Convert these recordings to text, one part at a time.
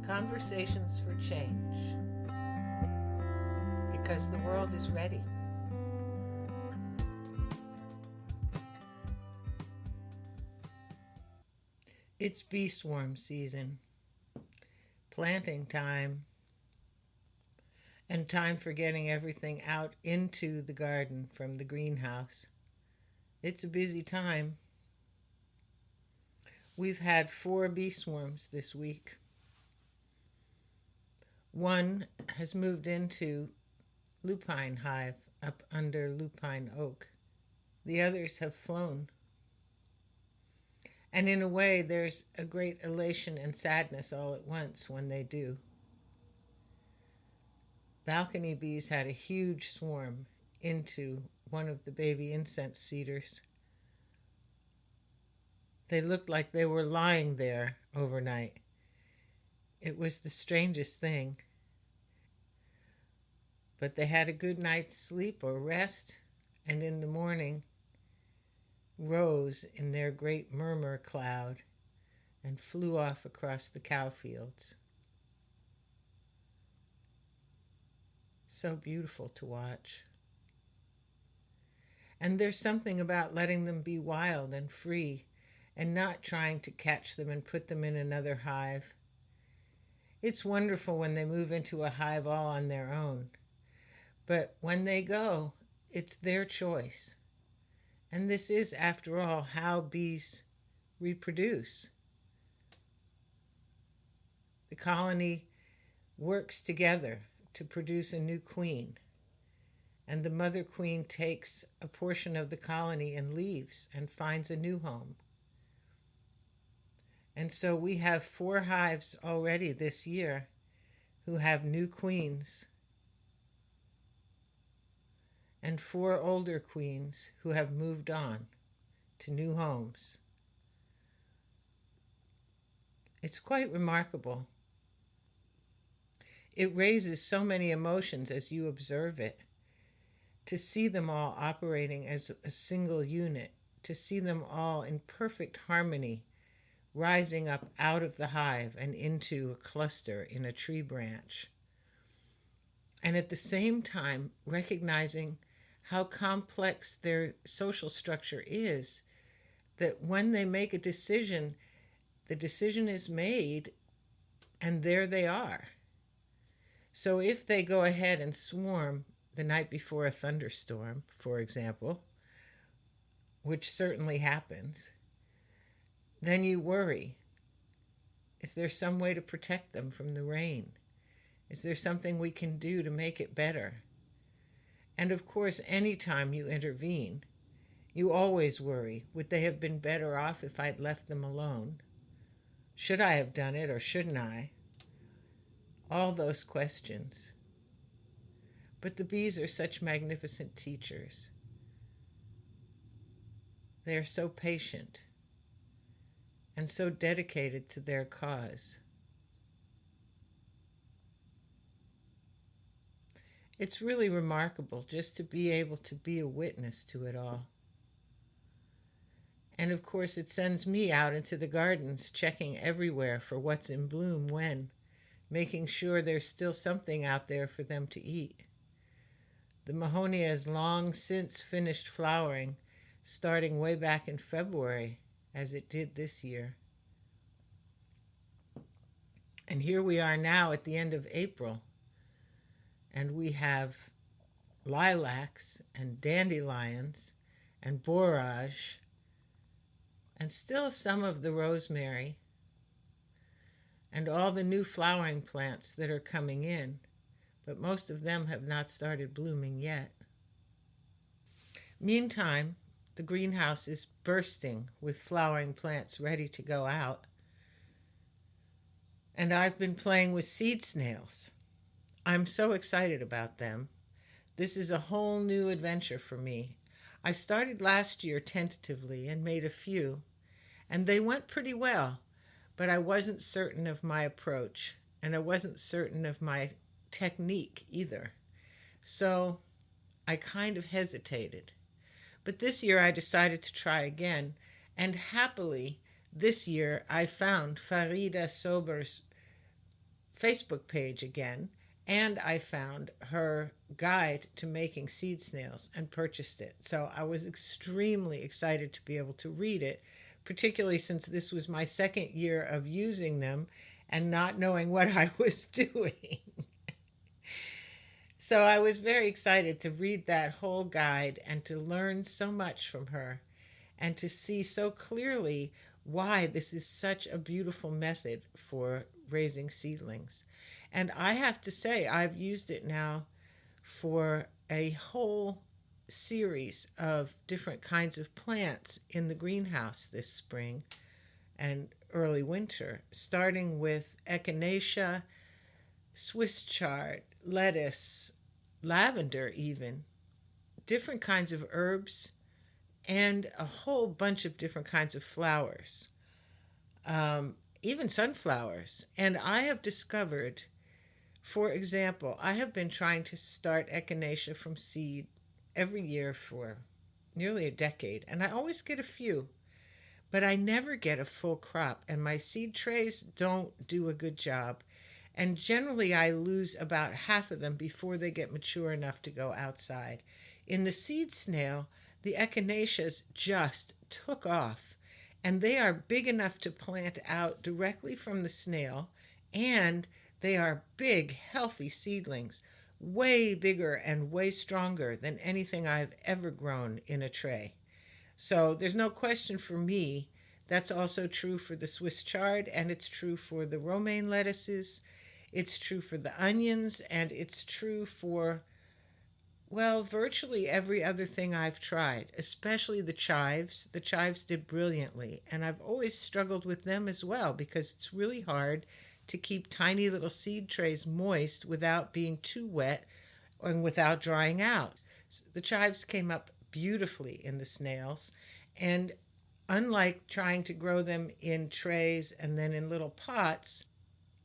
Conversations for change, because the world is ready. It's bee swarm season, planting time, and time for getting everything out into the garden from the greenhouse. It's a busy time. We've had 4 bee swarms this week. One has moved into lupine hive up under lupine oak. The others have flown. And in a way, there's a great elation and sadness all at once when they do. Balcony bees had a huge swarm into one of the baby incense cedars. They looked like they were lying there overnight. It was the strangest thing. But they had a good night's sleep or rest, and in the morning rose in their great murmur cloud and flew off across the cow fields. So beautiful to watch. And there's something about letting them be wild and free and not trying to catch them and put them in another hive. It's wonderful when they move into a hive all on their own. But when they go, it's their choice. And this is, after all, how bees reproduce. The colony works together to produce a new queen. And the mother queen takes a portion of the colony and leaves and finds a new home. And so we have 4 hives already this year who have new queens, and 4 older queens who have moved on to new homes. It's quite remarkable. It raises so many emotions as you observe it, to see them all operating as a single unit, to see them all in perfect harmony, rising up out of the hive and into a cluster in a tree branch. And at the same time, recognizing how complex their social structure is, that when they make a decision, the decision is made and there they are. So if they go ahead and swarm the night before a thunderstorm, for example, which certainly happens, then you worry. Is there some way to protect them from the rain? Is there something we can do to make it better? And of course, anytime you intervene, you always worry, would they have been better off if I'd left them alone? Should I have done it or shouldn't I? All those questions. But the bees are such magnificent teachers. They are so patient and so dedicated to their cause. It's really remarkable just to be able to be a witness to it all. And of course, it sends me out into the gardens, checking everywhere for what's in bloom when, making sure there's still something out there for them to eat. The Mahonia has long since finished flowering, starting way back in February, as it did this year. And here we are now at the end of April, and we have lilacs and dandelions and borage, and still some of the rosemary, and all the new flowering plants that are coming in, but most of them have not started blooming yet. Meantime, the greenhouse is bursting with flowering plants ready to go out, and I've been playing with seed snails. I'm so excited about them. This is a whole new adventure for me. I started last year tentatively and made a few, and they went pretty well, but I wasn't certain of my approach, and I wasn't certain of my technique either. So I kind of hesitated. But this year I decided to try again, and happily this year I found Farida Sober's Facebook page again, and I found her guide to making seed snails and purchased it. So I was extremely excited to be able to read it, particularly since this was my second year of using them and not knowing what I was doing. So I was very excited to read that whole guide and to learn so much from her and to see so clearly why this is such a beautiful method for raising seedlings. And I have to say, I've used it now for a whole series of different kinds of plants in the greenhouse this spring and early winter, starting with echinacea, Swiss chard, lettuce, lavender, even different kinds of herbs, and a whole bunch of different kinds of flowers, even sunflowers. And I have discovered, for example, I have been trying to start echinacea from seed every year for nearly a decade, and I always get a few, but I never get a full crop, and my seed trays don't do a good job. And generally, I lose about half of them before they get mature enough to go outside. In the seed snail, the echinaceas just took off, and they are big enough to plant out directly from the snail, and they are big, healthy seedlings, way bigger and way stronger than anything I've ever grown in a tray. So there's no question for me. That's also true for the Swiss chard, and it's true for the romaine lettuces. It's true for the onions, and it's true for, well, virtually every other thing I've tried, especially the chives. The chives did brilliantly, and I've always struggled with them as well because it's really hard to keep tiny little seed trays moist without being too wet and without drying out. The chives came up beautifully in the snails, and unlike trying to grow them in trays and then in little pots,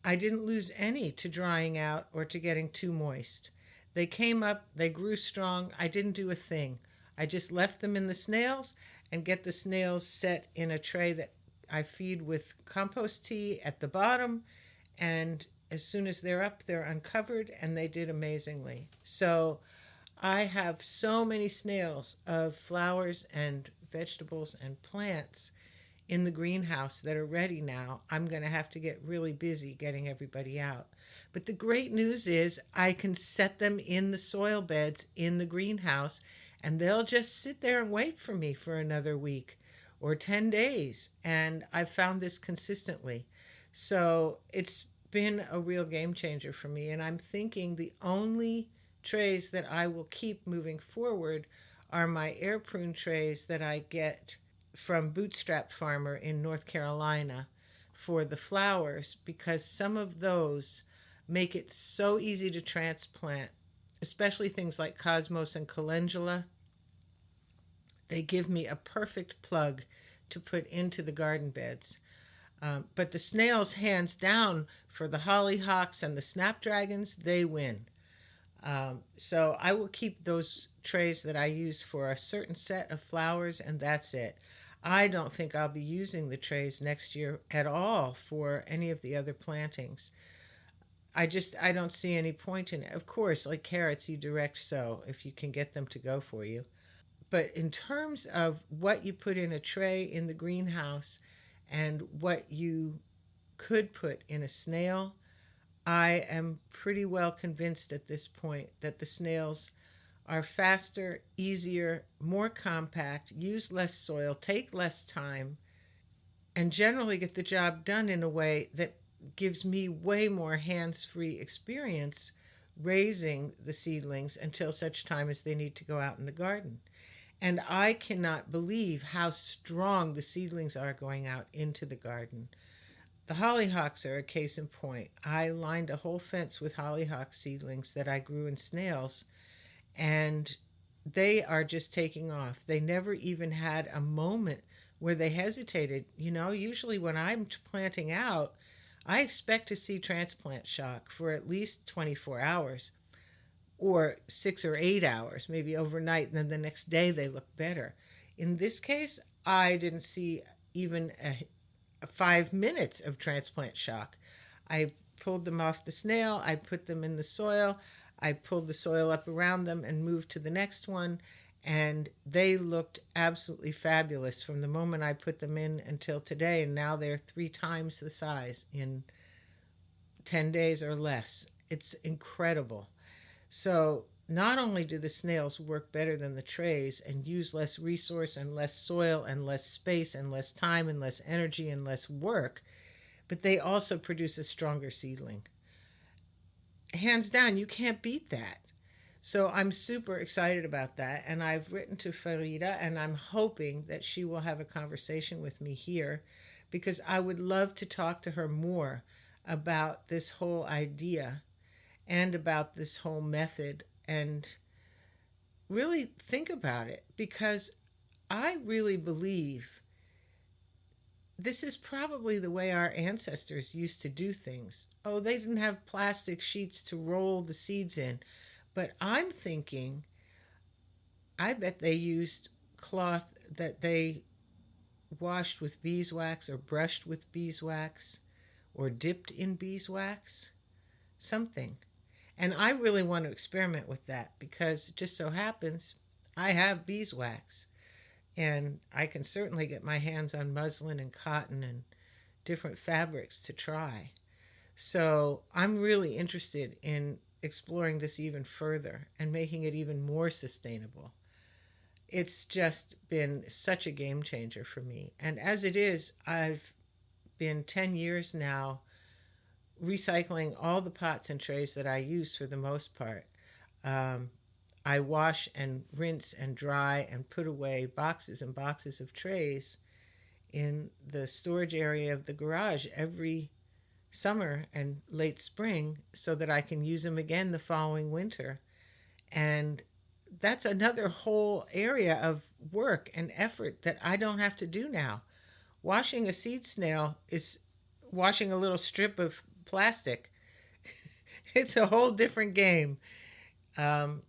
I didn't lose any to drying out or to getting too moist. They came up, they grew strong. I didn't do a thing. I just left them in the snails and get the snails set in a tray that I feed with compost tea at the bottom. And as soon as they're up, they're uncovered, and they did amazingly. So I have so many snails of flowers and vegetables and plants in the greenhouse that are ready now. I'm going to have to get really busy getting everybody out. But the great news is I can set them in the soil beds in the greenhouse, and they'll just sit there and wait for me for another week or 10 days. And I've found this consistently. So it's been a real game changer for me. And I'm thinking the only trays that I will keep moving forward are my air prune trays that I get from Bootstrap Farmer in North Carolina for the flowers, because some of those make it so easy to transplant, especially things like cosmos and calendula. They give me a perfect plug to put into the garden beds. But the snails, hands down, for the hollyhocks and the snapdragons, they win. So I will keep those trays that I use for a certain set of flowers, and that's it. I don't think I'll be using the trays next year at all for any of the other plantings. I don't see any point in it. Of course, like carrots, you direct sow if you can get them to go for you. But in terms of what you put in a tray in the greenhouse and what you could put in a snail, I am pretty well convinced at this point that the snails are faster, easier, more compact, use less soil, take less time, and generally get the job done in a way that gives me way more hands-free experience raising the seedlings until such time as they need to go out in the garden. And I cannot believe how strong the seedlings are going out into the garden. The hollyhocks are a case in point. I lined a whole fence with hollyhock seedlings that I grew in snails, and they are just taking off. They never even had a moment where they hesitated. You know, usually when I'm planting out, I expect to see transplant shock for at least 24 hours or 6 or 8 hours, maybe overnight, and then the next day they look better. In this case, I didn't see even 5 minutes of transplant shock. I pulled them off the snail, I put them in the soil, I pulled the soil up around them and moved to the next one, and they looked absolutely fabulous from the moment I put them in until today, and now they're 3 times the size in 10 days or less. It's incredible. So not only do the snails work better than the trays and use less resource and less soil and less space and less time and less energy and less work, but they also produce a stronger seedling. Hands down, you can't beat that. So I'm super excited about that. And I've written to Farida, and I'm hoping that she will have a conversation with me here, because I would love to talk to her more about this whole idea and about this whole method, and really think about it, because I really believe this is probably the way our ancestors used to do things. Oh, they didn't have plastic sheets to roll the seeds in, but I'm thinking, I bet they used cloth that they washed with beeswax or brushed with beeswax or dipped in beeswax, something. And I really want to experiment with that, because it just so happens I have beeswax, and I can certainly get my hands on muslin and cotton and different fabrics to try. So I'm really interested in exploring this even further and making it even more sustainable. It's just been such a game changer for me. And as it is, I've been 10 years now recycling all the pots and trays that I use for the most part. I wash and rinse and dry and put away boxes and boxes of trays in the storage area of the garage every summer and late spring, so that I can use them again the following winter. And that's another whole area of work and effort that I don't have to do now. Washing a seed snail is washing a little strip of plastic. It's a whole different game. Um,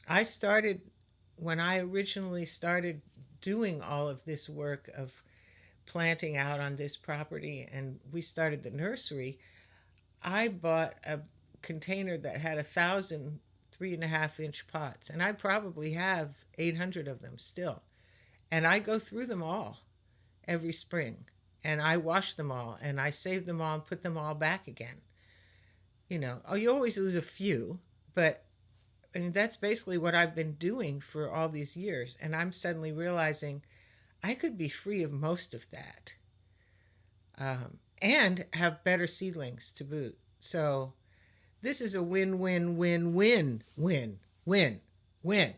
I started, when I originally started doing all of this work of planting out on this property, and we started the nursery, I bought a container that had 1,000 3.5-inch pots, and I probably have 800 of them still. And I go through them all every spring, and I wash them all, and I save them all and put them all back again. Oh, you always lose a few, but and that's basically what I've been doing for all these years. And I'm suddenly realizing I could be free of most of that, and have better seedlings to boot. So this is a win, win, win, win, win, win, win.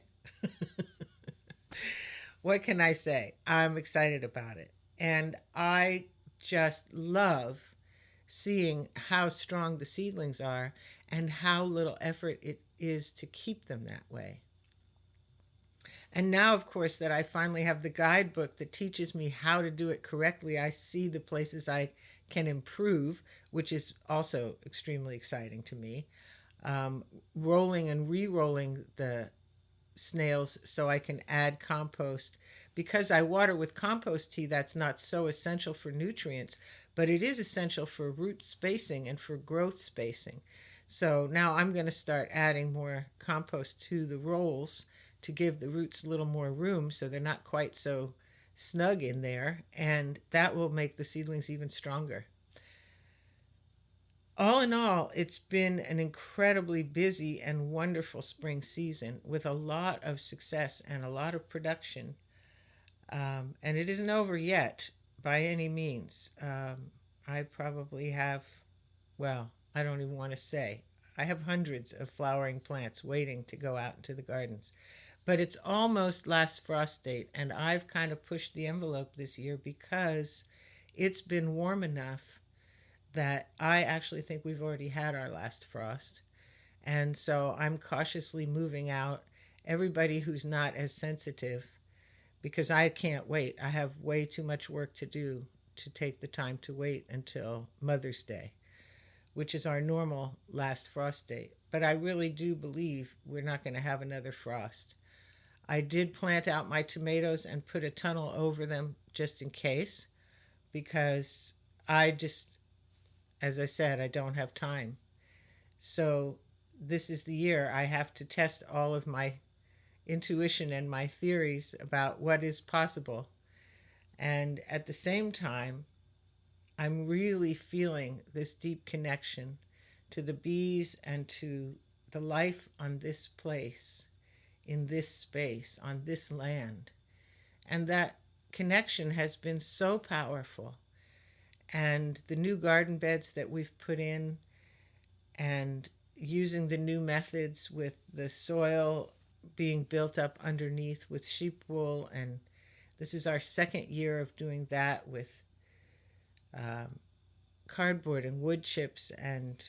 What can I say? I'm excited about it. And I just love seeing how strong the seedlings are and how little effort it is to keep them that way. And now, of course, that I finally have the guidebook that teaches me how to do it correctly, I see the places I can improve, which is also extremely exciting to me. Rolling and re-rolling the snails so I can add compost. Because I water with compost tea, that's not so essential for nutrients, but it is essential for root spacing and for growth spacing. So now I'm going to start adding more compost to the rolls to give the roots a little more room, so they're not quite so snug in there, and that will make the seedlings even stronger. All in all, it's been an incredibly busy and wonderful spring season with a lot of success and a lot of production. And it isn't over yet by any means. I probably have, well, I don't even want to say. I have hundreds of flowering plants waiting to go out into the gardens. But it's almost last frost date, and I've kind of pushed the envelope this year because it's been warm enough that I actually think we've already had our last frost. And so I'm cautiously moving out everybody who's not as sensitive, because I can't wait. I have way too much work to do to take the time to wait until Mother's Day, which is our normal last frost date. But I really do believe we're not going to have another frost. I did plant out my tomatoes and put a tunnel over them just in case, because I just as I said, I don't have time. So this is the year I have to test all of my intuition and my theories about what is possible. And at the same time, I'm really feeling this deep connection to the bees and to the life on this place, in this space, on this land. And that connection has been so powerful. And the new garden beds that we've put in, and using the new methods with the soil being built up underneath with sheep wool. And this is our second year of doing that with um, cardboard and wood chips and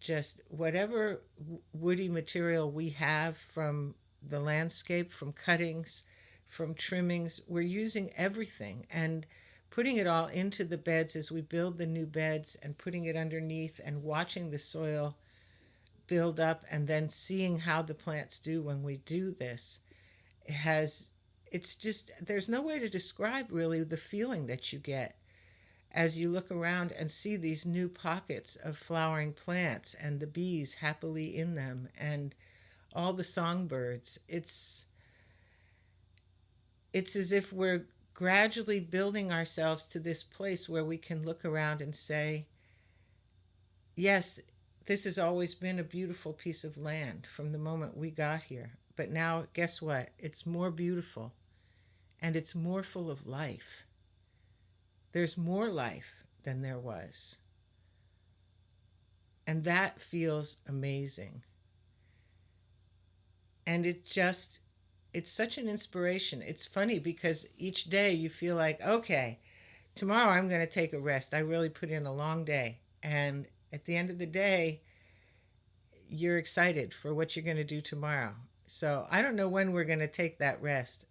just whatever woody material we have from the landscape, from cuttings, from trimmings. We're using everything and putting it all into the beds as we build the new beds, and putting it underneath and watching the soil build up, and then seeing how the plants do when we do this. It's just, there's no way to describe really the feeling that you get as you look around and see these new pockets of flowering plants and the bees happily in them and all the songbirds. It's as if we're gradually building ourselves to this place where we can look around and say, yes, this has always been a beautiful piece of land from the moment we got here. But now, guess what? It's more beautiful, and it's more full of life. There's more life than there was. And that feels amazing. And it's such an inspiration. It's funny because each day you feel like, okay, tomorrow I'm going to take a rest. I really put in a long day. And at the end of the day, you're excited for what you're going to do tomorrow. So I don't know when we're going to take that rest.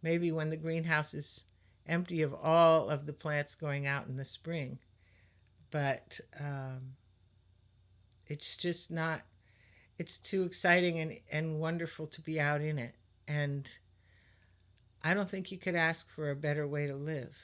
Maybe when the greenhouse is empty of all of the plants going out in the spring. But it's just not, it's too exciting and wonderful to be out in it. And I don't think you could ask for a better way to live.